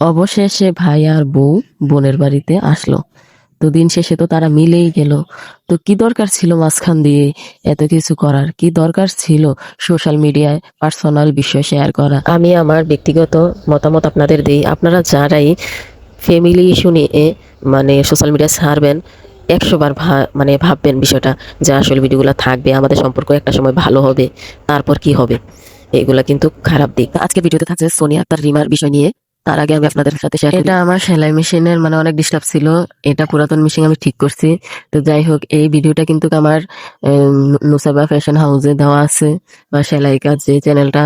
অবশেষে ভাই আর বউ বোনের বাড়িতে আসলো। তো দিন শেষে তো তারা মিলেই গেল। তো কি দরকার ছিল মাঝখান দিয়ে এত কিছু করার? কি দরকার ছিল সোশ্যাল মিডিয়ায় পার্সোনাল বিষয় শেয়ার করা? আমি আমার ব্যক্তিগত মতামত আপনাদের দেই। আপনারা যারাই ফ্যামিলি ইস্যু নিয়ে মানে সোশ্যাল মিডিয়া ছাড়বেন, ১০০ বার মানে ভাববেন বিষয়টা, যে আসলে ভিডিওগুলো থাকবে, আমাদের সম্পর্ক একটা সময় ভালো হবে, তারপর কি হবে? এগুলা কিন্তু খারাপ দিক। আজকে ভিডিওতে থাকছে সোনিয়া আক্তার রিমার বিষয় নিয়ে। তার আগে আমি আপনাদের সাথে শেয়ার করি, এটা আমার সেলাই মেশিনের মানে অনেক ডিস্টার্ব ছিল। এটা পুরাতন মেশিন আমি ঠিক করছি। তো যাই হোক, এই ভিডিওটা কিন্তু আমার নুসাইবা ফ্যাশন হাউসে দেওয়া আছে, বা সেলাই কাজ যে চ্যানেলটা,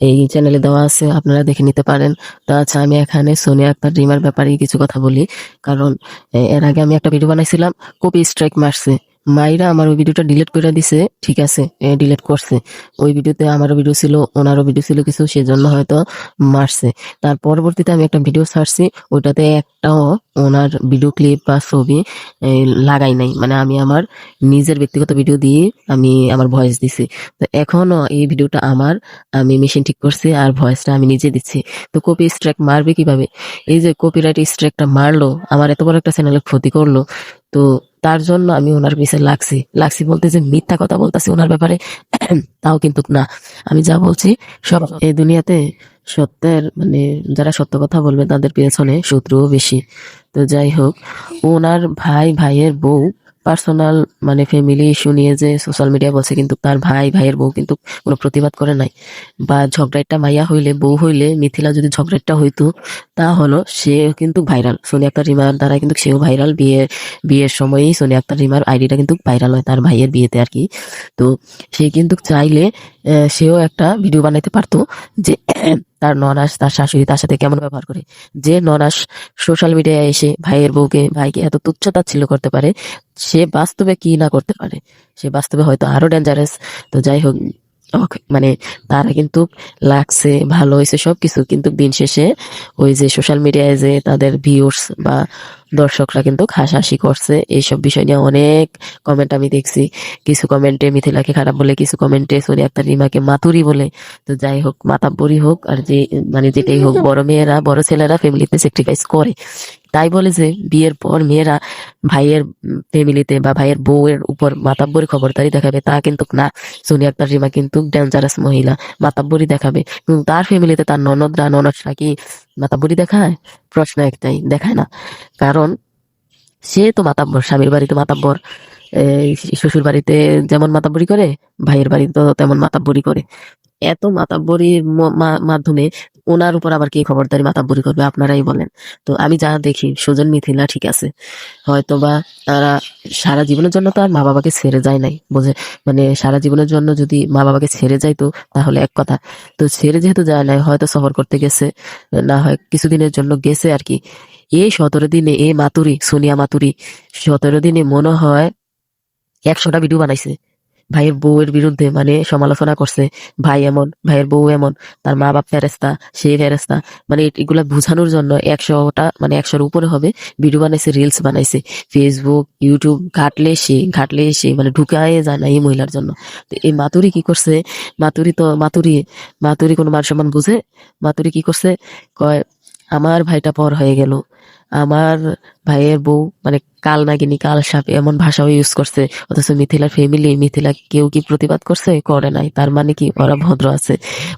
এই চ্যানেলে দেওয়া আছে, আপনারা দেখে নিতে পারেন। তো আচ্ছা, আমি এখানে সোনিয়া আক্তার রিমার ব্যাপারে কিছু কথা বলি। কারণ এর আগে আমি একটা ভিডিও বানাইছিলাম, কপি স্ট্রাইক মারছে। মাইরা আমার ওই ভিডিওটা ডিলিট করে দিছে, ঠিক আছে, ডিলিট করছে। ওই ভিডিওতে আমারও ভিডিও ছিল, ওনারও ভিডিও ছিল কিছু, সেজন্য হয়তো মারছে। তার পরবর্তীতে আমি একটা ভিডিও ছাড়ছি, ওইটাতে একটাও ওনার ভিডিও ক্লিপ বা ছবি লাগাই নাই। মানে আমি আমার নিজের ব্যক্তিগত ভিডিও দিয়ে আমি আমার ভয়েস দিছি। তো এখনো এই ভিডিওটা আমার, আমি মেশিন ঠিক করছি আর ভয়েসটা আমি নিজে দিচ্ছি। তো কপি স্ট্রাইক মারবে কিভাবে? এই যে কপিরাইট স্ট্রাইকটা মারলো, আমার এত বড় একটা চ্যানেলের ক্ষতি করলো। তো তার জন্য আমি ওনার পিছে লাগছি বলতে যে মিথ্যা কথা বলতেছি ওনার ব্যাপারে তাও কিন্তু না। আমি যা বলছি সব। এই দুনিয়াতে সত্যের মানে যারা সত্য কথা বলবে তাদের পেছনে শত্রুও বেশি। তো যাই হোক, ওনার ভাইয়ের বউ পার্সোনাল মানে ফ্যামিলি ইস্যু নিয়ে যে সোশ্যাল মিডিয়া বলছে, কিন্তু তার ভাইয়ের বউ কিন্তু কোনো প্রতিবাদ করে নাই। বা ঝগড়াটা মাইয়া হইলে, বউ হইলে, মিথিলা যদি ঝগড়াটা হইতো, তা হলো সে কিন্তু ভাইরাল, সোনিয়া আক্তার রিমার দ্বারা কিন্তু সেও ভাইরাল। বিয়ের সময়ই সোনিয়া আক্তার রিমার আইডিটা কিন্তু ভাইরাল হয়, তার ভাইয়ের বিয়েতে আর কি। তো সে কিন্তু চাইলে সেও একটা ভিডিও বানাইতে পারতো, যে তার ননাস, তার শাশুড়ি তার সাথে কেমন ব্যবহার করে। যে ননাস সোশ্যাল মিডিয়ায় এসে ভাইকে এত তুচ্ছ তাচ্ছিল্য করতে পারে, সে বাস্তবে কি না করতে পারে, সে বাস্তবে হয়তো আরো ডেঞ্জারাস। তো যাই হোক, মানে তারা কিন্তু লাগছে, ভালো হয়েছে সবকিছু, কিন্তু দিন শেষে ওই যে সোশ্যাল মিডিয়ায় যে তাদের ভিউয়ার্স বা দর্শকরা কিন্তু হাসাহাসি করছে এইসব বিষয় নিয়ে। অনেক কমেন্ট আমি দেখছি, কিছু কমেন্টে মিথিলাকে খারাপ বলে, কিছু কমেন্টে সোনিয়া আক্তার রিমাকে মাতুরি বলে। তো যাই হোক, মাতাব্বরি হোক আর যে মানে যেটাই হোক, বড় ছেলেরা ফ্যামিলিতে স্যাক্রিফাইস করে। তাই বলে যে বিয়ের পর মেয়েরা ভাইয়ের ফ্যামিলিতে বা ভাইয়ের বউয়ের উপর মাতাব্বরি খবরদারি দেখাবে, তা কিন্তু না। সোনিয়া আক্তার রিমা কিন্তু ডেঞ্জারাস মহিলা, মাতাব্বরি দেখাবে। কিন্তু তার ফ্যামিলিতে তার ননদরা কি মাতাব্বরি দেখায়? প্রশ্ন একটাই, দেখায় না। কারণ সে তো মাতাব্বর, স্বামীর বাড়িতে মাতাব্বর, এই শ্বশুর বাড়িতে যেমন মাতাব্বরি করে, ভাইয়ের বাড়িতে তো তেমন মাতাব্বরি করে। এত মাতাব্বরির মাধ্যমে ওনার উপর আবার কে খবরদারি মাতাব্বরি করবে, আপনারাই বলেন। তো আমি যা দেখি, সুজন মিথিলা ঠিক আছে, হয়তোবা তারা সারা জীবনের জন্য তো আর মা বাবাকে ছেড়ে যায় নাই, বোঝে, মানে সারা জীবনের জন্য যদি মা বাবাকে ছেড়ে যাইতো তাহলে এক কথা। তো ছেড়ে যেহেতু যায় নাই, হয়তো সফর করতে গেছে, না হয় কিছুদিনের জন্য গেছে আর কি। এই 17 দিনে সোনিয়া মাতুরি 17 দিনে মনে হয় 100টা ভিডিও বানাইছে, ভাইয়ের বউয়ের বিরুদ্ধে মানে সমালোচনা করছে। ভাই এমন, ভাইয়ের বউ এমন, তার মা বাপ ফেরেস্তা, সে ফেরেস্তা, মানে এগুলা বোঝানোর জন্য 100টা মানে 100-র উপরে হবে ভিডিও বানাইছে, রিলস বানাইছে। ফেসবুক, ইউটিউব ঘাটলে সে মানে ঢুকায় যায় না এই মহিলার জন্য। তো এই মাতুরি কি করছে? মাতুরি কোনো মান সম্মান বুঝে? মাতুরি কি করছে? কয় আমার ভাইটা পর হয়ে গেল, আমার ভাইয়ের বউ মানে কাল নাগিনী, কাল সাপ, এমন ভাষাও ইউজ করছে। অথচ মিথিলা কেউ কি প্রতিবাদ করছে? করে নাই। তার মানে কি ওরা ভদ্র আছে,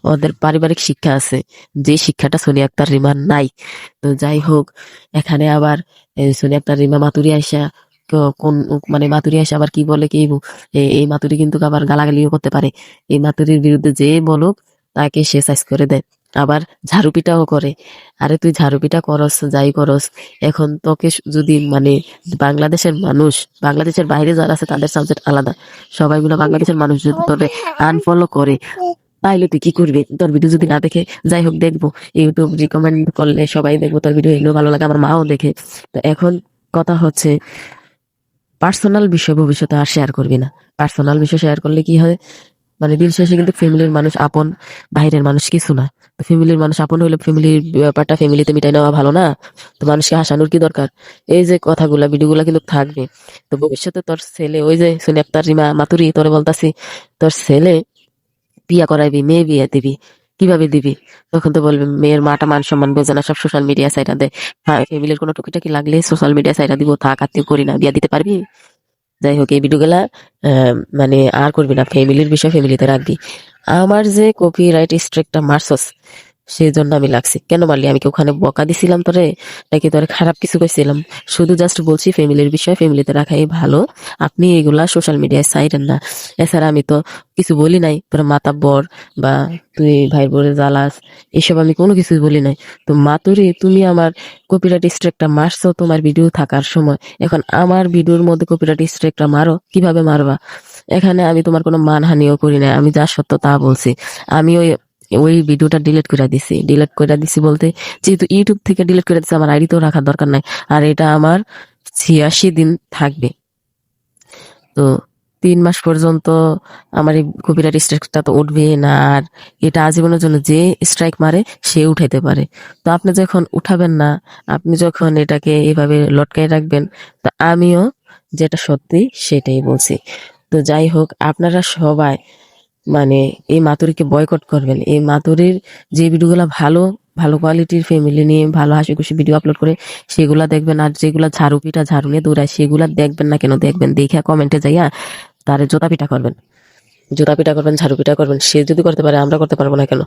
ওদের পারিবারিক শিক্ষা আছে, যে শিক্ষাটা সোনিয়া আক্তার রিমার নাই। তো যাই হোক, এখানে আবার সোনিয়া আক্তার রিমা মাতুরি আইসা কোন মানে মাতুরি আইসা আবার কি বলে, এই মাতুরি কিন্তু আবার গালাগালিও করতে পারে। এই মাতুরির বিরুদ্ধে যে বলুক তাকে সে সাইজ করে দেয়। আবার ঝাড়ু পিটাও করে। আরে তুই ঝাড়ু পিটা করস, যাই করস, এখন তোকে যদি মানে বাংলাদেশের বাইরে যারা আছে তাদের সাবজেক্ট আলাদা, সবাই মিলে বাংলাদেশের মানুষ যদি তোরে আনফলো করে, তাইলে তুই কি করবি? তোর ভিডিও যদি না দেখে, যাই হোক দেখবো, ইউটিউব রিকমেন্ড করলে সবাই দেখবো তোর ভিডিও, এগুলো ভালো লাগে, আমার মাও দেখে। তো এখন কথা হচ্ছে, পার্সোনাল বিষয় ভবিষ্যতে আর শেয়ার করবি না। পার্সোনাল বিষয় শেয়ার করলে কি হয়, মানে দিন শেষে কিন্তু ফ্যামিলির মানুষ আপন, বাইরের মানুষ কিছু না। তো ফ্যামিলির মানুষ আপন হইলে ফ্যামিলির ব্যাপারটা ফ্যামিলিতে মিটাই নেওয়া ভালো না? তো মানুষকে হাসানোর কি দরকার? এই যে কথাগুলা, ভিডিওগুলা কিন্তু থাকবে। তো ভবিষ্যতে তোর ছেলে, ওই যে শুনে আক্তার রিমা মাতুরি তোরে বলতাছি, তোর ছেলে বিয়া করাইবি, মেয়ে বিয়ে দিবি, কিভাবে দিবি? তখন তো বলবে মেয়ের মাটা মান সম্মান বোঝে না, সব সোশ্যাল মিডিয়া সাইডা দেয়। হ্যাঁ, ফ্যামিলির কোনো টুকিটাকি লাগলে সোশ্যাল মিডিয়া সাইডা দিব, থাক আত্মীয় করি না, বিয়া দিতে পারবি? যাই হোক, এই ভিডিওগুলা মানে আর করবি না, ফ্যামিলির বিষয় ফ্যামিলিতে রাখবি। আমার যে কপিরাইট স্ট্রাইকটা মারছস, সেই জন্য আমি লাগছি। কেন মারলি? আমি কি ওখানে বকা দিছিলাম তোরে, নাকি তোরে খারাপ কিছু কইছিলাম? শুধু জাস্ট বলছি ফ্যামিলির বিষয় ফ্যামিলিতে রাখাই ভালো, আপনি এগুলা সোশ্যাল মিডিয়ায় সাইডেন না। এছাড়া আমি তো কিছু বলি নাই তোর মাতাব্বর বা তুই ভাই বোরে জ্বালাস, এসব আমি কোনো কিছু বলি নাই। তো মাতুরি, তুমি আমার কপিরাইট স্ট্রাইকটা মারছো তোমার ভিডিও থাকার সময়, এখন আমার ভিডিওর মধ্যে কপিরাইট স্ট্রাইকটা মারো, কিভাবে মারবা? এখানে আমি তোমার কোনো মানহানিও করি না, আমি যা সত্য তা বলছি। আমি ওই ওই ভিডিওটা ডিলিট করে দিছি। ডিলিট করে দিছি বলতে, যেহেতু ইউটিউব থেকে ডিলিট করে দিছি, আমার আইডি তো রাখার দরকার নাই। আর এটা আমার 86 দিন থাকবে। তো 3 মাস পর্যন্ত আমার এই কপিরাইট স্ট্রাইকটা তো উঠবে না। আর এটা আজীবনের জন্য যে স্ট্রাইক মারে সে উঠাইতে পারে। তো আপনি যখন উঠাবেন না, আপনি যখন এটাকে এভাবে লটকাই রাখবেন, তো আমিও যেটা সত্যি সেটাই বলছি। তো যাই হোক, আপনারা সবাই মানে এই মাতুরিকে বয়কট করবেন। এই মাতুরির যে ভিডিওগুলো ভালো ভালো কোয়ালিটির ফ্যামিলি নিয়ে ভালো হাসি খুশি ভিডিও আপলোড করে সেগুলা দেখবেন। আর যেগুলা ঝাড়ু পিটা ঝাড়ু নিয়ে দৌড়ায় সেগুলা দেখবেন না কেন? দেখবেন, দেখে কমেন্টে যাইয়া তারে জোতা পিটা করবেন, জুতা পিটা করবেন, ঝাড়ু পিটা করবেন। সে যদি করতে পারে, আমরা করতে পারবো না কেন?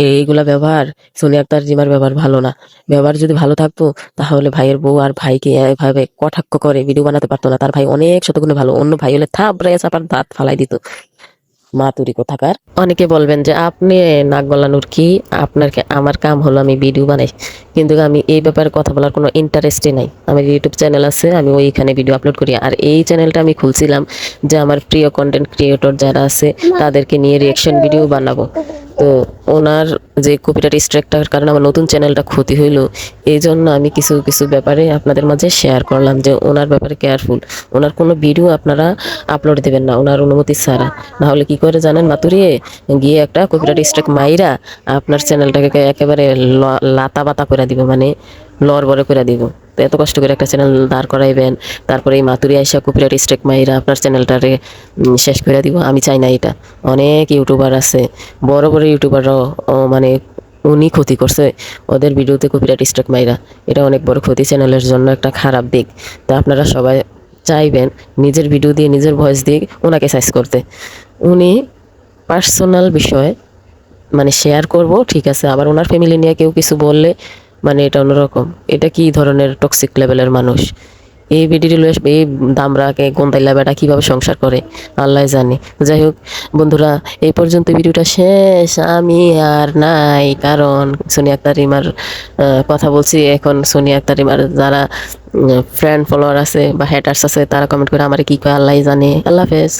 এইগুলা ব্যবহার, সোনিয়া আক্তার জিমার ব্যবহার ভালো না। ব্যবহার যদি ভালো থাকতো তাহলে ভাইয়ের বউ আর ভাইকে এভাবে কটাক্ষ করে ভিডিও বানাতে পারতো না। তার ভাই অনেক শতগুণে ভালো, অন্য ভাই হলে থাপড়াইয়া চাপার দাঁত ফালাই দিত। মাতুরি কোথাকার। অনেকে বলবেন যে আপনি নাক গলানোর কি, আপনার আমার কাম হলো আমি ভিডিও বানাই, কিন্তু আমি এই ব্যাপারে কথা বলার কোনো ইন্টারেস্টই নাই। আমার ইউটিউব চ্যানেল আছে, আমি ওইখানে ভিডিও আপলোড করি। আর এই চ্যানেলটা আমি খুলছিলাম যে আমার প্রিয় কন্টেন্ট ক্রিয়েটর যারা আছে তাদেরকে নিয়ে রিয়েকশন ভিডিও বানাবো। তো ওনার যে কপিরাইট স্ট্রাইকটার কারণে আমার নতুন চ্যানেলটা ক্ষতি হইলো, এই জন্য আমি কিছু কিছু ব্যাপারে আপনাদের মাঝে শেয়ার করলাম যে ওনার ব্যাপারে কেয়ারফুল। ওনার কোনো ভিডিও আপনারা আপলোড দেবেন না ওনার অনুমতি ছাড়া। না হলে কি করে জানেন? মাতুরিয়ে গিয়ে একটা কপিরাইট স্ট্রাইক মাইরা আপনার চ্যানেলটাকে একেবারে লাতা বাতা করে দিব, মানে লড়বড়ে করে দিব। তো এত কষ্ট করে একটা চ্যানেল দাঁড় করাইবেন, তারপরে এই মাতুরি আইসা কপিরাইট স্ট্রাইক মাইরা আপনার চ্যানেলটারে শেষ করে দিব? আমি চাই না এটা। অনেক ইউটিউবার আছে, বড় বড় ইউটিউবাররাও মানে উনি ক্ষতি করছে ওদের ভিডিওতে কপিরাইট স্ট্রাইক মাইরা। এটা অনেক বড় ক্ষতি, চ্যানেলের জন্য একটা খারাপ দিক। তো আপনারা সবাই চাইবেন নিজের ভিডিও দিয়ে নিজের ভয়েস দিয়ে ওনাকে সাইজ করতে। উনি পার্সোনাল বিষয় মানে শেয়ার করব ঠিক আছে, আবার ওনার ফ্যামিলি নিয়ে কেউ কিছু বললে মানে এটা অন্যরকম। এটা কি ধরনের টক্সিক লেভেলের মানুষ? এই ভিডিও এই দামরাকে গোন্দাইলা বেটা কিভাবে সংসার করে আল্লাহ জানে। যাই হোক বন্ধুরা, এই পর্যন্ত ভিডিওটা শেষ। আমি আর নাই, কারণ সোনিয়া আক্তার রিমার কথা বলছি। এখন সোনিয়া আক্তার রিমার যারা ফ্রেন্ড ফলোয়ার আছে বা হ্যাটার্স আছে তারা কমেন্ট করে আমার কি কয় আল্লাহ জানে। আল্লাহ হাফেজ।